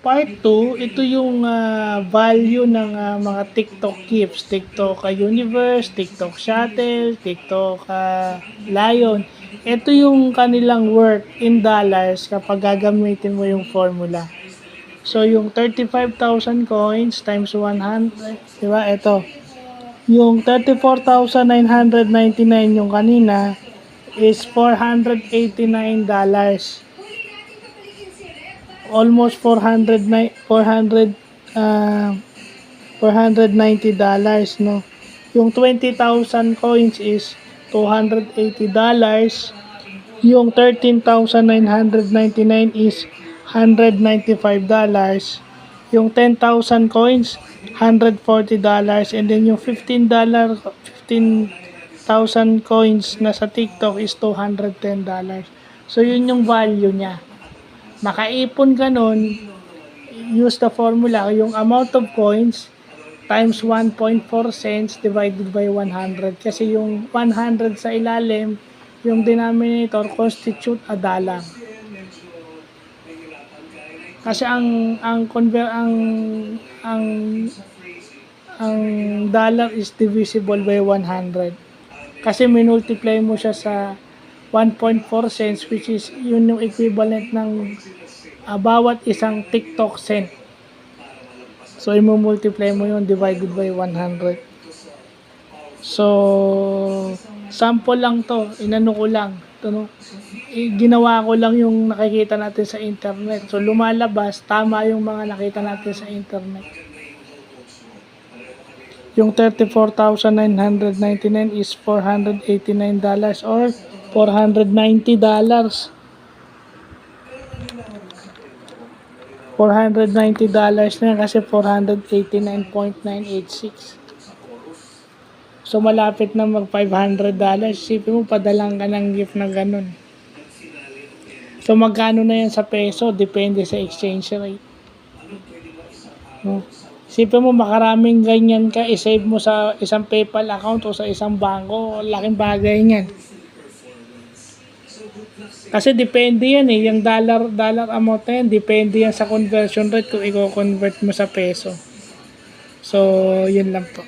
Part 2, ito yung value ng mga TikTok gifts, TikTok Universe, TikTok Shuttle, TikTok Lion. Ito yung kanilang worth in dollars kapag gagamitin mo yung formula. So, yung 35,000 coins times 100, di ba? Ito. Yung 34,999 yung kanina is $489. Almost 490 no. Yung 20,000 coins is $280. Yung 13,999 is $195. Yung 10,000 coins, $140. And then yung $15,000 coins na sa TikTok is $210. So, yun yung value niya. Makaipon ka nun, use the formula, yung amount of coins times 1.4 cents divided by 100. Kasi yung 100 sa ilalim, yung denominator constitute a dollar. Kasi ang dollar is divisible by 100. Kasi minultiply mo siya sa 1.4 cents, which is yun yung equivalent ng bawat isang TikTok cent. So, i-multiply mo yun divided by 100. So, sample lang to. Inano ko lang. Ito, no? Ginawa ko lang yung nakikita natin sa internet. So, lumalabas, tama yung mga nakita natin sa internet. Yung 34,999 is $489 or $490. $490 na yan kasi 489.986. So, malapit na mag $500. Isipin mo, padalang ka ng gift na ganun. So, magkano na yan sa peso? Depende sa exchange rate. No? Isipin mo, makaraming ganyan ka, isave mo sa isang PayPal account o sa isang bangko. Laking bagay niyan. Kasi depende yan eh. Yung dollar amount na yan, depende yan sa conversion rate kung i-convert mo sa peso. So, yun lang po.